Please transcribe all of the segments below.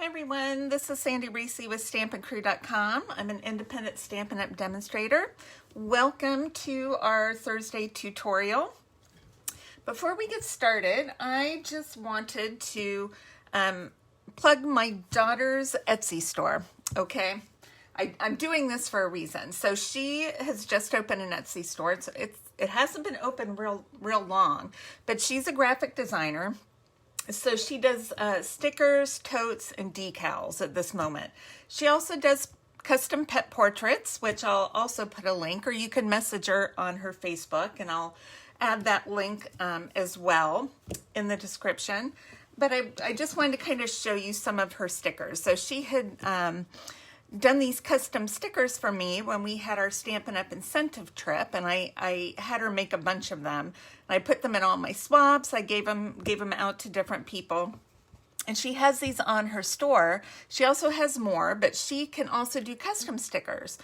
everyone, this is Sandy Reese with stampandcrew.com. I'm an independent Stampin' Up! Demonstrator. Welcome to our Thursday tutorial. Before we get started, I just wanted to plug my daughter's Etsy store, okay? I'm doing this for a reason. So she has just opened an Etsy store. It hasn't been open real long, but she's a graphic designer. So she does stickers, totes, and decals at this moment. She also does custom pet portraits, which I'll also put a link, or you can message her on her Facebook, and I'll add that link as well in the description. But I just wanted to kind of show you some of her stickers. So she had done these custom stickers for me when we had our Stampin' Up! Incentive trip, and I had her make a bunch of them. And I put them in all my swabs. I gave them out to different people. And she has these on her store. She also has more, but she can also do custom stickers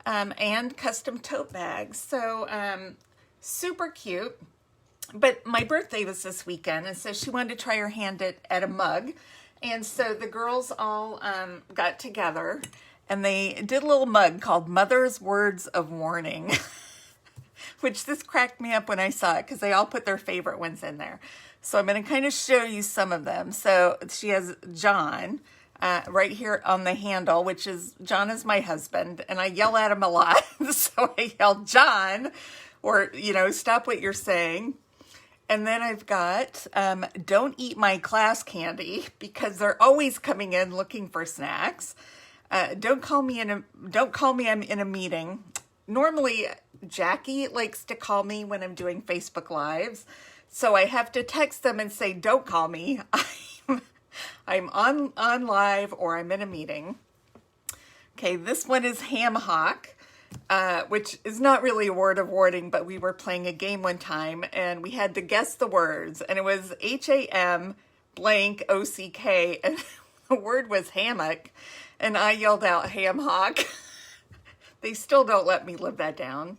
and custom tote bags. So super cute. But my birthday was this weekend, and so she wanted to try her hand at a mug. And so the girls all got together, and they did a little mug called Mother's Words of Warning, which this cracked me up when I saw it because they all put their favorite ones in there. So I'm going to kind of show you some of them. So she has John right here on the handle, which is, John is my husband, and I yell at him a lot. So I yell, John, or, stop what you're saying. And then I've got, don't eat my class candy, because they're always coming in looking for snacks. Don't call me I'm in a meeting. Normally, Jackie likes to call me when I'm doing Facebook Lives. So I have to text them and say, don't call me. I'm on live, or I'm in a meeting. Okay, this one is Ham Hock. Which is not really a word of warning, but we were playing a game one time and we had to guess the words, and it was H-A-M blank O-C-K, and the word was hammock, and I yelled out ham hock. They still don't let me live that down.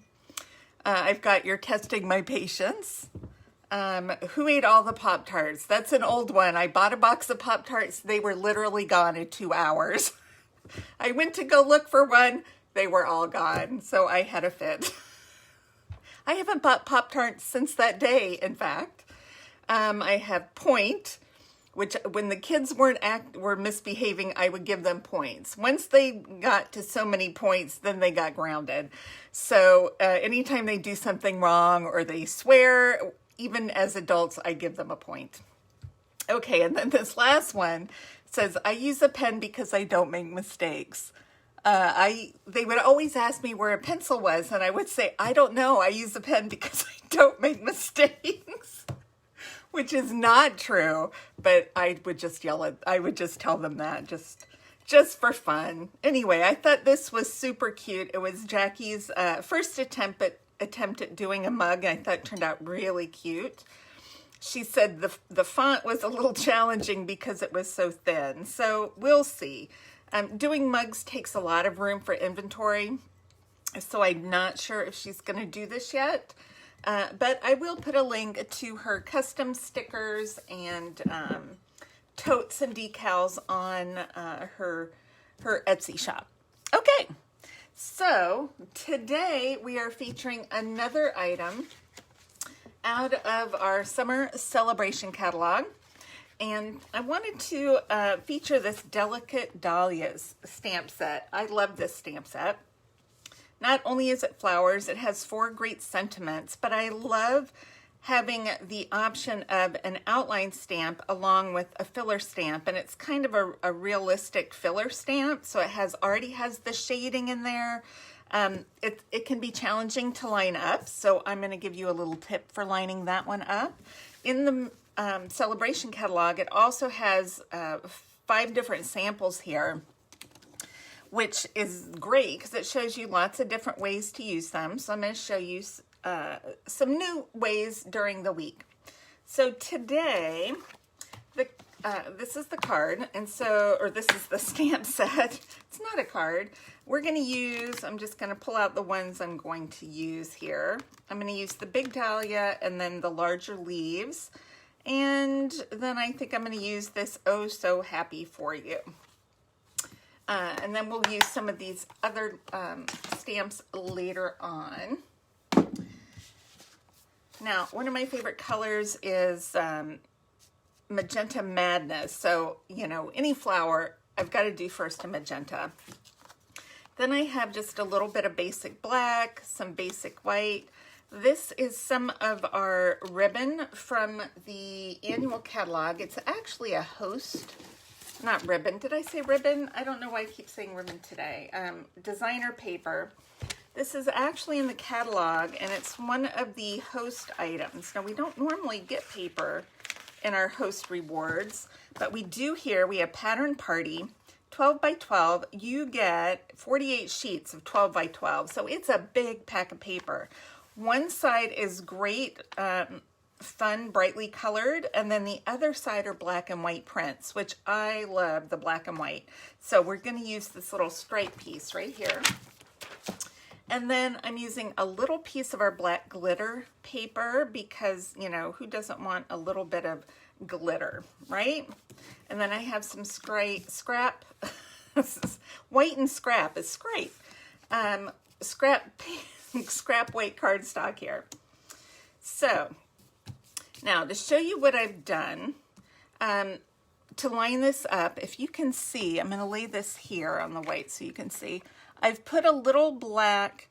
I've got You're Testing My Patience. Who ate all the Pop-Tarts? That's an old one. I bought a box of Pop-Tarts. They were literally gone in 2 hours. I went to go look for one. They were all gone, so I had a fit. I haven't bought Pop-Tarts since that day, in fact. I have Point, which when the kids were misbehaving, I would give them points. Once they got to so many points, then they got grounded. So anytime they do something wrong or they swear, even as adults, I give them a point. Okay, and then this last one says, I use a pen because I don't make mistakes. They would always ask me where a pencil was, and I would say, I don't know. I use a pen because I don't make mistakes, which is not true, but I would just I would just tell them that just for fun. Anyway, I thought this was super cute. It was Jackie's first attempt at doing a mug, and I thought it turned out really cute. She said the font was a little challenging because it was so thin, so we'll see. Doing mugs takes a lot of room for inventory, so I'm not sure if she's going to do this yet, but I will put a link to her custom stickers and totes and decals on her Etsy shop. Okay, so today we are featuring another item out of our summer celebration catalog. And I wanted to feature this Delicate Dahlias stamp set. I love this stamp set. Not only is it flowers, it has 4 great sentiments, but I love having the option of an outline stamp along with a filler stamp. And it's kind of a realistic filler stamp, so it already has the shading in there. It can be challenging to line up, so I'm going to give you a little tip for lining that one up. In the celebration catalog, it also has 5 different samples here, which is great because it shows you lots of different ways to use them. So I'm going to show you some new ways during the week. So today, this is the card, and or this is the stamp set. It's not a card. We're going to use, I'm just going to pull out the ones I'm going to use here. I'm going to use the big dahlia and then the larger leaves. And then I think I'm going to use this Oh So Happy For You. And then we'll use some of these other stamps later on. Now, one of my favorite colors is Magenta Madness. So, you know, any flower, I've got to do first a magenta. Then I have just a little bit of basic black, some basic white. This is some of our ribbon from the annual catalog. It's actually a host, not ribbon. Did I say ribbon? I don't know why I keep saying ribbon today. Designer paper. This is actually in the catalog, and it's one of the host items. Now, we don't normally get paper in our host rewards, but we do here. We have Pattern Party, 12 by 12. You get 48 sheets of 12 by 12, so it's a big pack of paper. One side is great, fun, brightly colored, and then the other side are black and white prints, which I love the black and white. So we're going to use this little stripe piece right here. And then I'm using a little piece of our black glitter paper because, you know, who doesn't want a little bit of glitter, right? And then I have some scrap. White and scrap is great. Scrap weight cardstock here. So now to show you what I've done, to line this up, if you can see, I'm going to lay this here on the white so you can see. I've put a little black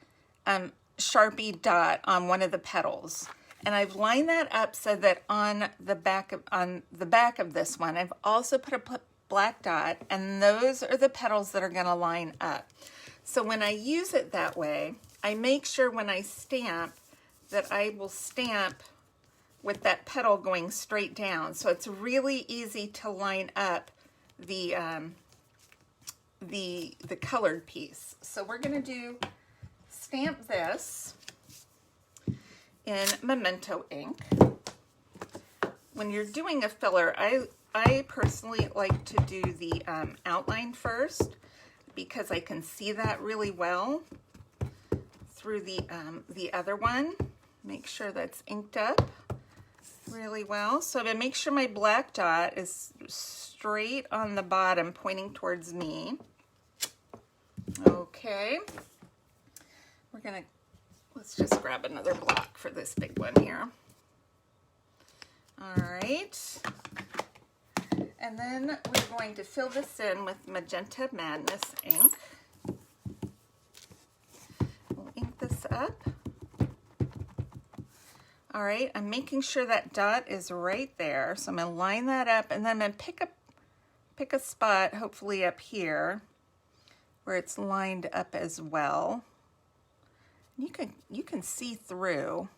Sharpie dot on one of the petals, and I've lined that up so that on the back of this one, I've also put a black dot, and those are the petals that are going to line up. So when I use it that way, I make sure when I stamp that I will stamp with that petal going straight down. So it's really easy to line up the colored piece. So we're going to stamp this in Memento ink. When you're doing a filler, I personally like to do the outline first because I can see that really well through the other one. Make sure that's inked up really well. So to make sure my black dot is straight on the bottom pointing towards me. Okay, let's just grab another block for this big one here. All right, and then we're going to fill this in with Magenta Madness ink. We'll ink this up. All right, I'm making sure that dot is right there, so I'm going to line that up, and then I'm going to pick a spot, hopefully up here, where it's lined up as well. You can see through.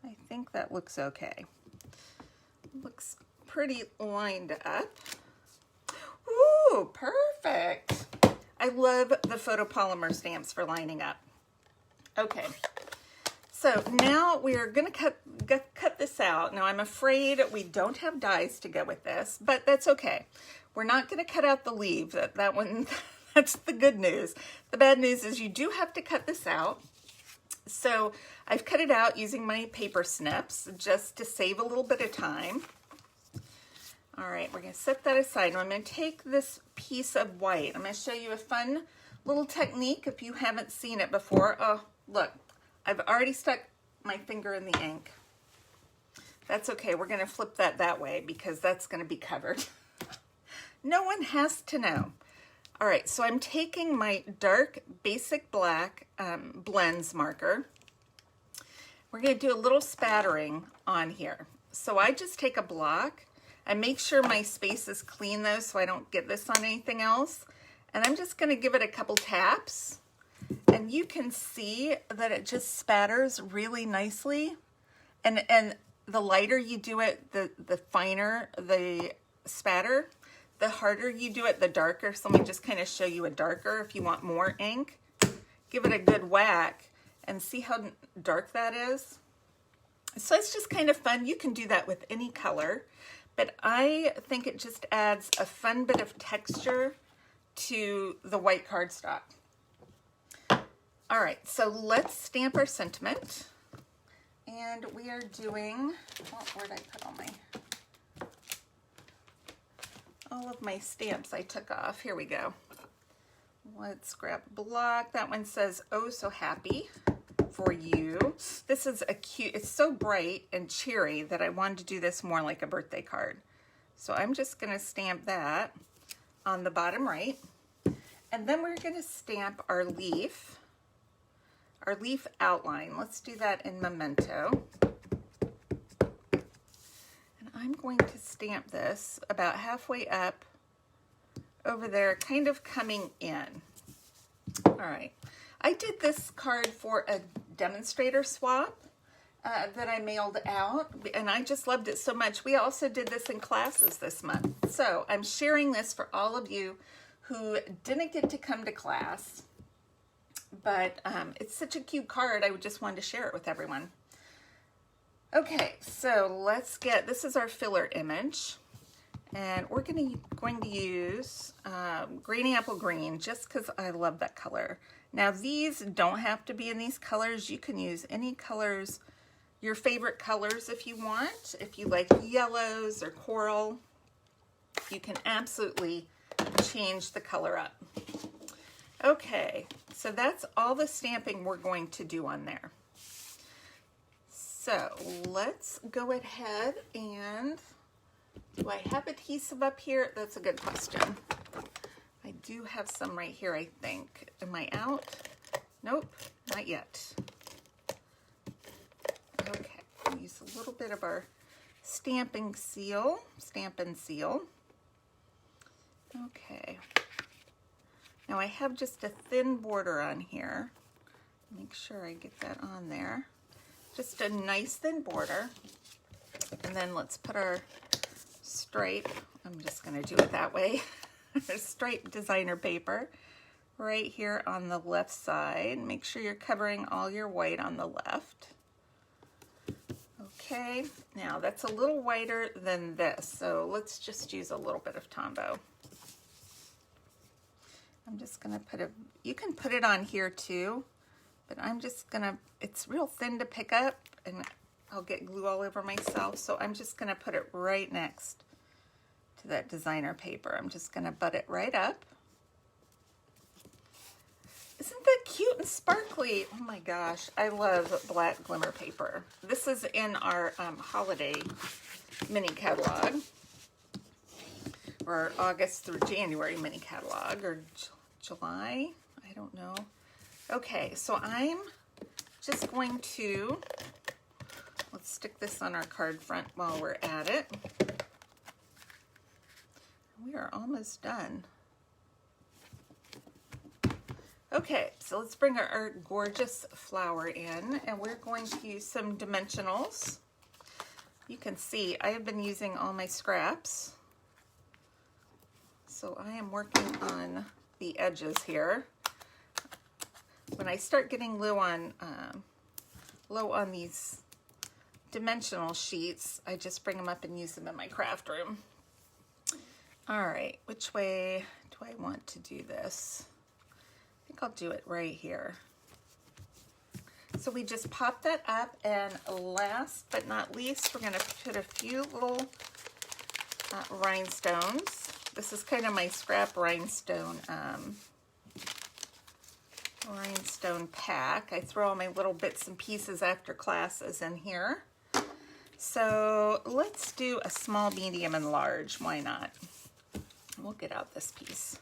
I think that looks okay. Looks pretty lined up. Ooh, perfect. I love the photopolymer stamps for lining up. Okay, so now we are going to cut this out. Now I'm afraid we don't have dies to go with this, but that's okay. We're not going to cut out the leaf. That one, that's the good news. The bad news is you do have to cut this out. So I've cut it out using my paper snips just to save a little bit of time. All right, we're going to set that aside. Now I'm going to take this piece of white. I'm going to show you a fun little technique if you haven't seen it before. Oh, look, I've already stuck my finger in the ink. That's okay. We're going to flip that way because that's going to be covered. No one has to know. All right, so I'm taking my dark basic black blends marker. We're going to do a little spattering on here. So I just take a block. I make sure my space is clean though, so I don't get this on anything else. And I'm just going to give it a couple taps. And you can see that it just spatters really nicely. And the lighter you do it, the finer the spatter. The harder you do it, the darker. So let me just kind of show you a darker if you want more ink. Give it a good whack and see how dark that is. So it's just kind of fun. You can do that with any color, but I think it just adds a fun bit of texture to the white cardstock. All right, so let's stamp our sentiment. And we are doing, where did I put all my... all of my stamps I took off. Here we go. Let's grab a block. That one says, "Oh, so happy for you." This is a cute, it's so bright and cheery that I wanted to do this more like a birthday card. So I'm just gonna stamp that on the bottom right. And then we're gonna stamp our leaf outline. Let's do that in Memento. And I'm going to stamp this about halfway up over there, kind of coming in. All right, I did this card for a demonstrator swap that I mailed out, and I just loved it so much. We also did this in classes this month. So I'm sharing this for all of you who didn't get to come to class, but it's such a cute card. I just wanted to share it with everyone. Okay, so let's get, this is our filler image, and we're going to use Green Apple Green just because I love that color. Now these don't have to be in these colors. You can use any colors, your favorite colors if you want. If you like yellows or coral, you can absolutely change the color up. Okay, so that's all the stamping we're going to do on there. So let's go ahead and, do I have adhesive up here? That's a good question. I do have some right here, I think. Am I out? Nope, not yet. Okay, I'll use a little bit of our stamping seal, Stamp and Seal. Okay. Now I have just a thin border on here. Make sure I get that on there. Just a nice thin border. And then let's put our stripe, I'm just gonna do it that way, stripe designer paper right here on the left side. Make sure you're covering all your white on the left. Okay, now that's a little whiter than this, so let's just use a little bit of Tombow. I'm just gonna put a, you can put it on here too, but I'm just gonna, it's real thin to pick up and I'll get glue all over myself, so I'm just gonna put it right next to that designer paper. I'm just gonna butt it right up. Isn't that cute and sparkly? Oh my gosh, I love black glimmer paper. This is in our holiday mini catalog, or August through January mini catalog, or July, I don't know. Okay, so I'm just going to, let's stick this on our card front while we're at it. We are almost done. Okay, so let's bring our gorgeous flower in, and we're going to use some dimensionals. You can see I have been using all my scraps. So I am working on the edges here. When I start getting low on these dimensional sheets, I just bring them up and use them in my craft room. All right, which way do I want to do this? I think I'll do it right here. So we just pop that up, and last but not least, we're gonna put a few little rhinestones. This is kind of my scrap rhinestone pack. I throw all my little bits and pieces after classes in here. So let's do a small, medium, and large. Why not? We'll get out this piece.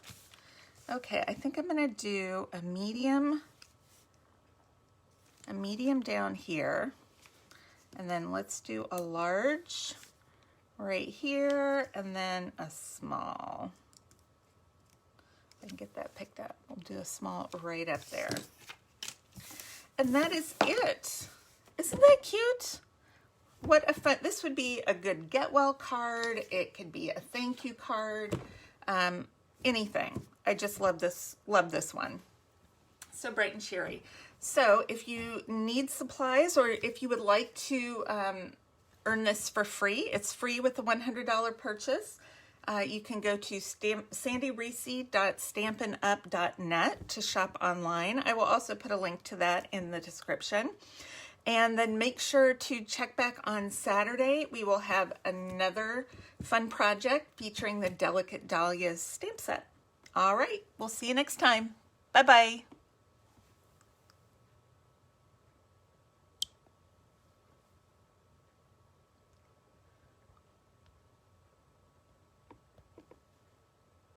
Okay, I think I'm gonna do a medium down here, and then let's do a large right here, and then a small. If I can get that picked up, we'll do a small right up there. And that is it. Isn't that cute? What a fun, this would be a good get well card. It could be a thank you card, anything. I just love this one. So bright and cheery. So if you need supplies, or if you would like to earn this for free, it's free with a $100 purchase. You can go to sandyreese.stampinup.net to shop online. I will also put a link to that in the description. And then make sure to check back on Saturday. We will have another fun project featuring the Delicate Dahlias stamp set. All right, we'll see you next time. Bye-bye.